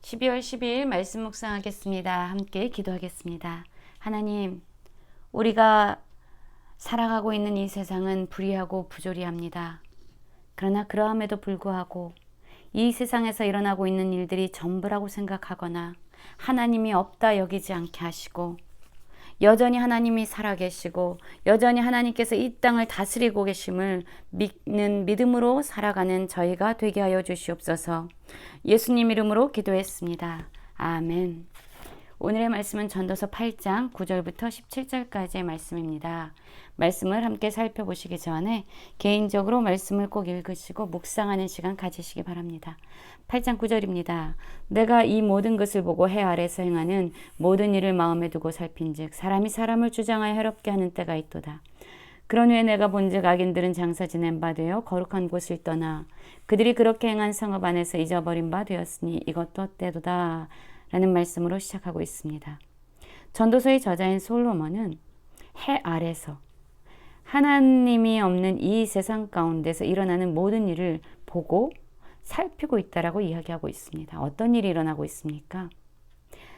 12월 12일 말씀 묵상하겠습니다. 함께 기도하겠습니다. 하나님, 우리가 살아가고 있는 이 세상은 불의하고 부조리합니다. 그러나 그러함에도 불구하고 이 세상에서 일어나고 있는 일들이 전부라고 생각하거나 하나님이 없다 여기지 않게 하시고, 여전히 하나님이 살아계시고 여전히 하나님께서 이 땅을 다스리고 계심을 믿는 믿음으로 살아가는 저희가 되게 하여 주시옵소서. 예수님 이름으로 기도했습니다. 아멘. 오늘의 말씀은 전도서 8장 9절부터 17절까지의 말씀입니다. 말씀을 함께 살펴보시기 전에 개인적으로 말씀을 꼭 읽으시고 묵상하는 시간 가지시기 바랍니다. 8장 9절입니다. 내가 이 모든 것을 보고 해 아래서 행하는 모든 일을 마음에 두고 살핀즉 사람이 사람을 주장하여 해롭게 하는 때가 있도다. 그런 후에 내가 본즉 악인들은 장사 지낸 바 되어 거룩한 곳을 떠나 그들이 그렇게 행한 성읍 안에서 잊어버린 바 되었으니 이것도 때도다 라는 말씀으로 시작하고 있습니다. 전도서의 저자인 솔로몬은 해 아래서 하나님이 없는 이 세상 가운데서 일어나는 모든 일을 보고 살피고 있다라고 이야기하고 있습니다. 어떤 일이 일어나고 있습니까?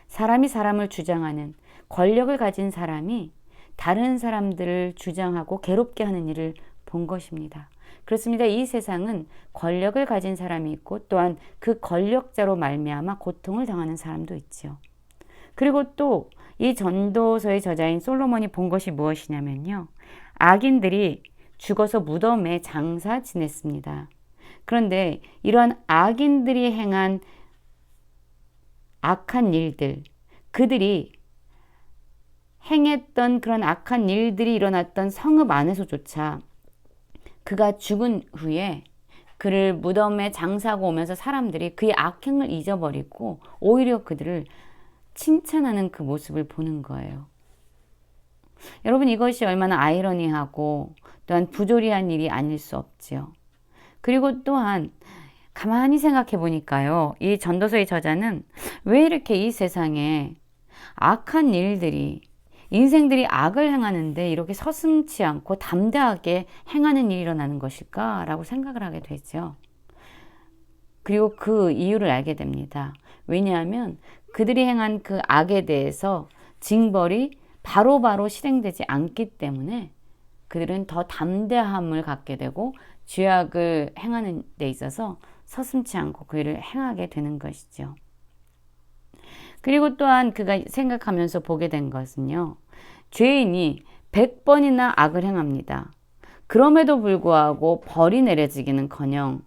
사람이 사람을 주장하는, 권력을 가진 사람이 다른 사람들을 주장하고 괴롭게 하는 일을 본 것입니다. 그렇습니다. 이 세상은 권력을 가진 사람이 있고 또한 그 권력자로 말미암아 고통을 당하는 사람도 있죠. 그리고 또 이 전도서의 저자인 솔로몬이 본 것이 무엇이냐면요. 악인들이 죽어서 무덤에 장사 지냈습니다. 그런데 이러한 악인들이 행한 악한 일들, 그들이 행했던 그런 악한 일들이 일어났던 성읍 안에서조차 그가 죽은 후에 그를 무덤에 장사하고 오면서 사람들이 그의 악행을 잊어버리고 오히려 그들을 칭찬하는 그 모습을 보는 거예요. 여러분, 이것이 얼마나 아이러니하고 또한 부조리한 일이 아닐 수 없지요. 그리고 또한 가만히 생각해 보니까요. 이 전도서의 저자는 왜 이렇게 이 세상에 악한 일들이, 인생들이 악을 행하는데 이렇게 서슴지 않고 담대하게 행하는 일이 일어나는 것일까라고 생각을 하게 되죠. 그리고 그 이유를 알게 됩니다. 왜냐하면 그들이 행한 그 악에 대해서 징벌이 바로바로 실행되지 않기 때문에 그들은 더 담대함을 갖게 되고 죄악을 행하는 데 있어서 서슴지 않고 그 일을 행하게 되는 것이죠. 그리고 또한 그가 생각하면서 보게 된 것은요. 죄인이 100번이나 악을 행합니다. 그럼에도 불구하고 벌이 내려지기는커녕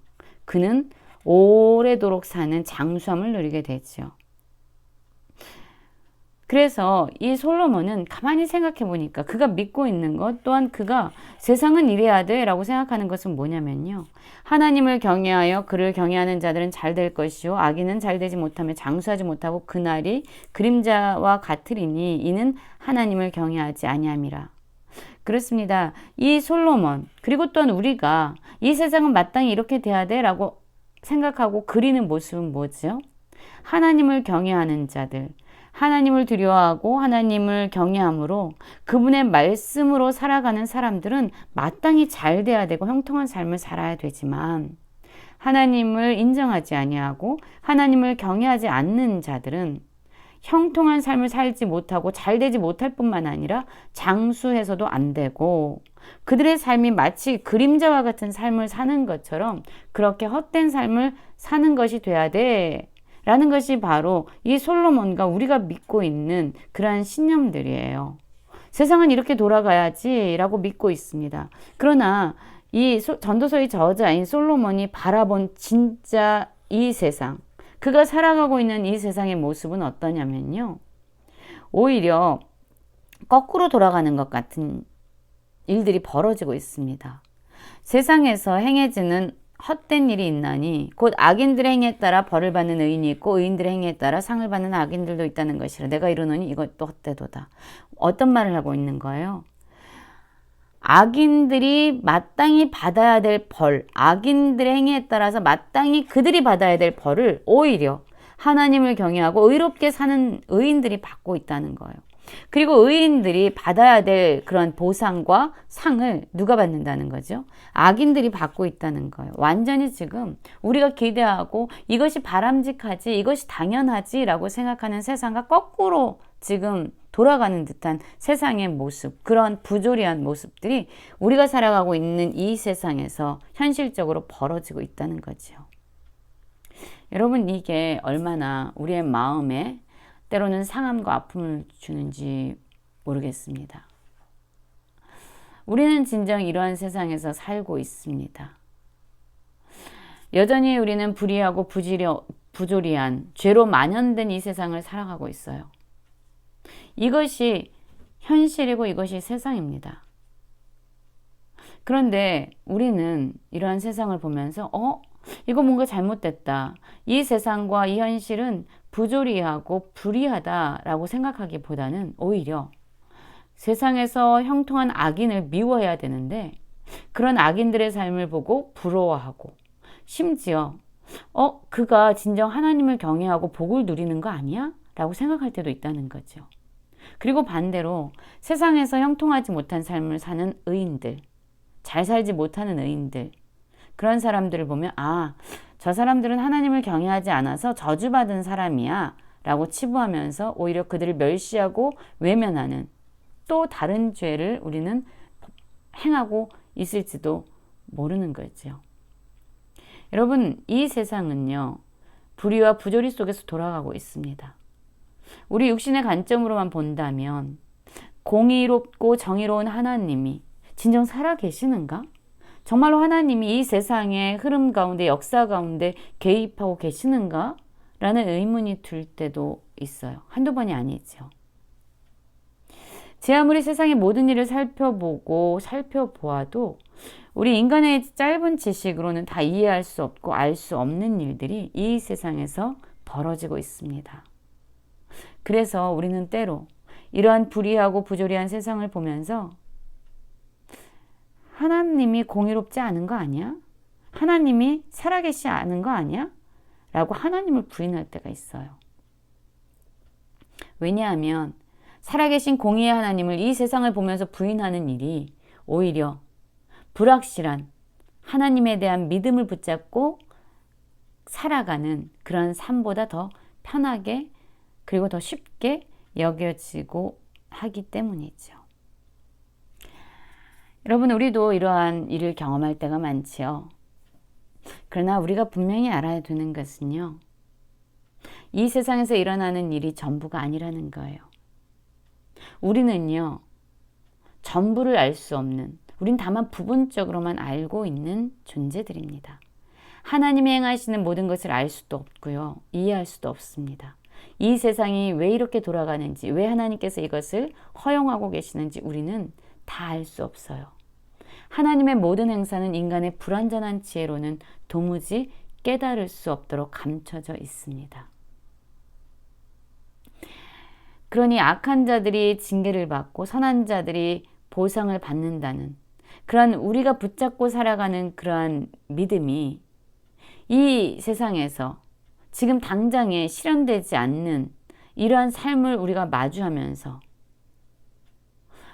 그는 오래도록 사는 장수함을 누리게 되죠. 그래서 이 솔로몬은 가만히 생각해 보니까 그가 믿고 있는 것, 또한 그가 세상은 이래야 돼 라고 생각하는 것은 뭐냐면요. 하나님을 경외하여 그를 경외하는 자들은 잘 될 것이요 악인은 잘 되지 못하며 장수하지 못하고 그날이 그림자와 같으리니 이는 하나님을 경외하지 아니함이라. 그렇습니다. 이 솔로몬, 그리고 또한 우리가 이 세상은 마땅히 이렇게 돼야 돼 라고 생각하고 그리는 모습은 뭐죠? 하나님을 경외하는 자들, 하나님을 두려워하고 하나님을 경외함으로 그분의 말씀으로 살아가는 사람들은 마땅히 잘 돼야 되고 형통한 삶을 살아야 되지만, 하나님을 인정하지 아니하고 하나님을 경외하지 않는 자들은 형통한 삶을 살지 못하고 잘 되지 못할 뿐만 아니라 장수해서도 안 되고 그들의 삶이 마치 그림자와 같은 삶을 사는 것처럼 그렇게 헛된 삶을 사는 것이 돼야 돼 라는 것이 바로 이 솔로몬과 우리가 믿고 있는 그러한 신념들이에요. 세상은 이렇게 돌아가야지 라고 믿고 있습니다. 그러나 이 전도서의 저자인 솔로몬이 바라본 진짜 이 세상, 그가 살아가고 있는 이 세상의 모습은 어떠냐면요. 오히려 거꾸로 돌아가는 것 같은 일들이 벌어지고 있습니다. 세상에서 행해지는 헛된 일이 있나니 곧 악인들의 행위에 따라 벌을 받는 의인이 있고 의인들의 행위에 따라 상을 받는 악인들도 있다는 것이라. 내가 이르노니 이것도 헛되도다. 어떤 말을 하고 있는 거예요? 악인들이 마땅히 받아야 될 벌, 악인들의 행위에 따라서 마땅히 그들이 받아야 될 벌을 오히려 하나님을 경외하고 의롭게 사는 의인들이 받고 있다는 거예요. 그리고 의인들이 받아야 될 그런 보상과 상을 누가 받는다는 거죠? 악인들이 받고 있다는 거예요. 완전히 지금 우리가 기대하고 이것이 바람직하지, 이것이 당연하지 라고 생각하는 세상과 거꾸로 지금 돌아가는 듯한 세상의 모습, 그런 부조리한 모습들이 우리가 살아가고 있는 이 세상에서 현실적으로 벌어지고 있다는 거죠. 여러분, 이게 얼마나 우리의 마음에 때로는 상함과 아픔을 주는지 모르겠습니다. 우리는 진정 이러한 세상에서 살고 있습니다. 여전히 우리는 불의하고 부조리한 죄로 만연된 이 세상을 살아가고 있어요. 이것이 현실이고 이것이 세상입니다. 그런데 우리는 이러한 세상을 보면서 이거 뭔가 잘못됐다. 이 세상과 이 현실은 부조리하고 불의하다라고 생각하기보다는 오히려 세상에서 형통한 악인을 미워해야 되는데 그런 악인들의 삶을 보고 부러워하고 심지어 그가 진정 하나님을 경외하고 복을 누리는 거 아니야? 라고 생각할 때도 있다는 거죠. 그리고 반대로 세상에서 형통하지 못한 삶을 사는 의인들, 잘 살지 못하는 의인들, 그런 사람들을 보면 저 사람들은 하나님을 경외하지 않아서 저주받은 사람이야 라고 치부하면서 오히려 그들을 멸시하고 외면하는 또 다른 죄를 우리는 행하고 있을지도 모르는 거죠. 여러분, 이 세상은요, 불의와 부조리 속에서 돌아가고 있습니다. 우리 육신의 관점으로만 본다면 공의롭고 정의로운 하나님이 진정 살아 계시는가? 정말로 하나님이 이 세상의 흐름 가운데, 역사 가운데 개입하고 계시는가? 라는 의문이 들 때도 있어요. 한두 번이 아니죠. 제 아무리 세상의 모든 일을 살펴보아도 우리 인간의 짧은 지식으로는 다 이해할 수 없고 알 수 없는 일들이 이 세상에서 벌어지고 있습니다. 그래서 우리는 때로 이러한 불의하고 부조리한 세상을 보면서 하나님이 공의롭지 않은 거 아니야? 하나님이 살아계시지 않은 거 아니야? 라고 하나님을 부인할 때가 있어요. 왜냐하면 살아계신 공의의 하나님을 이 세상을 보면서 부인하는 일이 오히려 불확실한 하나님에 대한 믿음을 붙잡고 살아가는 그런 삶보다 더 편하게 그리고 더 쉽게 여겨지고 하기 때문이죠. 여러분, 우리도 이러한 일을 경험할 때가 많지요. 그러나 우리가 분명히 알아야 되는 것은요, 이 세상에서 일어나는 일이 전부가 아니라는 거예요. 우리는요, 전부를 알 수 없는, 우린 다만 부분적으로만 알고 있는 존재들입니다. 하나님이 행하시는 모든 것을 알 수도 없고요, 이해할 수도 없습니다. 이 세상이 왜 이렇게 돌아가는지, 왜 하나님께서 이것을 허용하고 계시는지 우리는 다 알 수 없어요. 하나님의 모든 행사는 인간의 불완전한 지혜로는 도무지 깨달을 수 없도록 감춰져 있습니다. 그러니 악한 자들이 징계를 받고 선한 자들이 보상을 받는다는 그런 우리가 붙잡고 살아가는 그러한 믿음이 이 세상에서 지금 당장에 실현되지 않는 이러한 삶을 우리가 마주하면서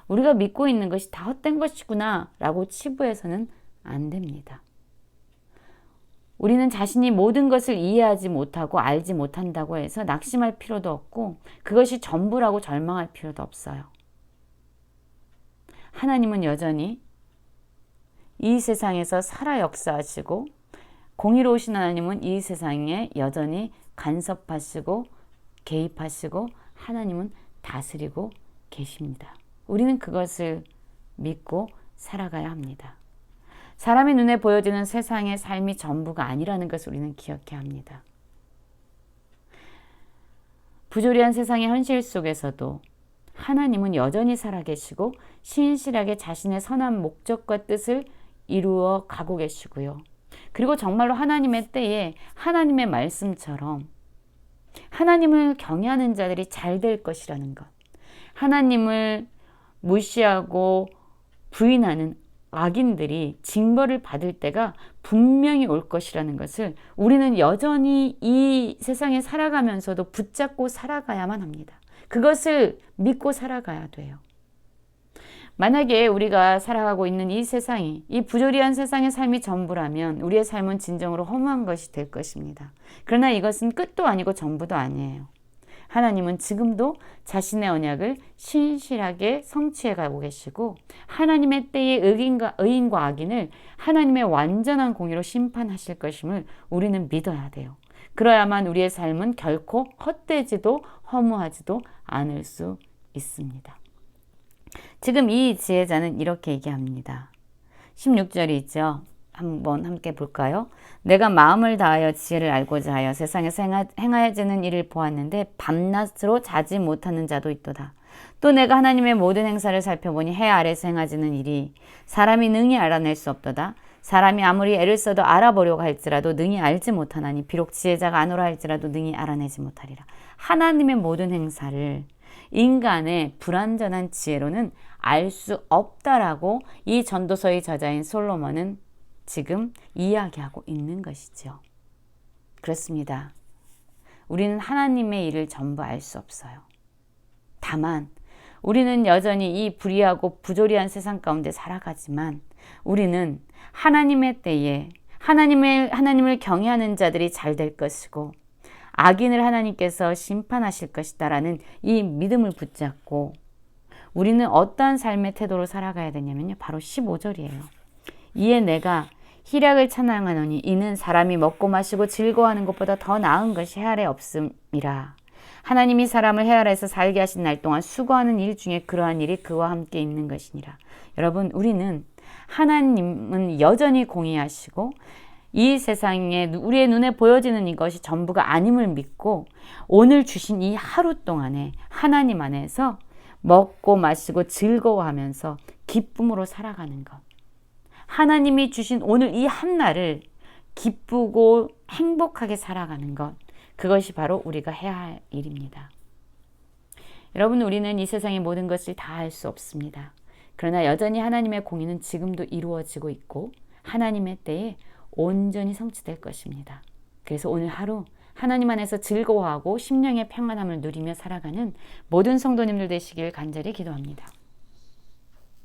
우리가 믿고 있는 것이 다 헛된 것이구나 라고 치부해서는 안 됩니다. 우리는 자신이 모든 것을 이해하지 못하고 알지 못한다고 해서 낙심할 필요도 없고 그것이 전부라고 절망할 필요도 없어요. 하나님은 여전히 이 세상에서 살아 역사하시고 공의로우신 하나님은 이 세상에 여전히 간섭하시고 개입하시고 하나님은 다스리고 계십니다. 우리는 그것을 믿고 살아가야 합니다. 사람의 눈에 보여지는 세상의 삶이 전부가 아니라는 것을 우리는 기억해야 합니다. 부조리한 세상의 현실 속에서도 하나님은 여전히 살아계시고 신실하게 자신의 선한 목적과 뜻을 이루어 가고 계시고요. 그리고 정말로 하나님의 때에 하나님의 말씀처럼 하나님을 경외하는 자들이 잘 될 것이라는 것, 하나님을 무시하고 부인하는 악인들이 징벌을 받을 때가 분명히 올 것이라는 것을 우리는 여전히 이 세상에 살아가면서도 붙잡고 살아가야만 합니다. 그것을 믿고 살아가야 돼요. 만약에 우리가 살아가고 있는 이 세상이, 이 부조리한 세상의 삶이 전부라면 우리의 삶은 진정으로 허무한 것이 될 것입니다. 그러나 이것은 끝도 아니고 전부도 아니에요. 하나님은 지금도 자신의 언약을 신실하게 성취해 가고 계시고 하나님의 때의 의인과 악인을 하나님의 완전한 공의로 심판하실 것임을 우리는 믿어야 돼요. 그래야만 우리의 삶은 결코 헛되지도 허무하지도 않을 수 있습니다. 지금 이 지혜자는 이렇게 얘기합니다. 16절이 있죠. 한번 함께 볼까요? 내가 마음을 다하여 지혜를 알고자 하여 세상에서 행하여지는 일을 보았는데 밤낮으로 자지 못하는 자도 있도다. 또 내가 하나님의 모든 행사를 살펴보니 해 아래서 행하지는 일이 사람이 능히 알아낼 수 없도다. 사람이 아무리 애를 써도 알아보려고 할지라도 능히 알지 못하나니 비록 지혜자가 아노라 할지라도 능히 알아내지 못하리라. 하나님의 모든 행사를 인간의 불완전한 지혜로는 알 수 없다라고 이 전도서의 저자인 솔로몬은 지금 이야기하고 있는 것이죠. 그렇습니다. 우리는 하나님의 일을 전부 알 수 없어요. 다만 우리는 여전히 이 불의하고 부조리한 세상 가운데 살아가지만 우리는 하나님의 때에 하나님을 경외하는 자들이 잘 될 것이고 악인을 하나님께서 심판하실 것이다라는 이 믿음을 붙잡고 우리는 어떠한 삶의 태도로 살아가야 되냐면요. 바로 15절이에요. 이에 내가 희락을 찬양하노니 이는 사람이 먹고 마시고 즐거워하는 것보다 더 나은 것이 해 아래 없음이라. 하나님이 사람을 해 아래에서 살게 하신 날 동안 수고하는 일 중에 그러한 일이 그와 함께 있는 것이니라. 여러분, 우리는 하나님은 여전히 공의하시고 이 세상에 우리의 눈에 보여지는 이것이 전부가 아님을 믿고 오늘 주신 이 하루 동안에 하나님 안에서 먹고 마시고 즐거워하면서 기쁨으로 살아가는 것. 하나님이 주신 오늘 이 한날을 기쁘고 행복하게 살아가는 것. 그것이 바로 우리가 해야 할 일입니다. 여러분, 우리는 이 세상의 모든 것을 다 할 수 없습니다. 그러나 여전히 하나님의 공의는 지금도 이루어지고 있고 하나님의 때에 온전히 성취될 것입니다. 그래서 오늘 하루 하나님 안에서 즐거워하고 심령의 평안함을 누리며 살아가는 모든 성도님들 되시길 간절히 기도합니다.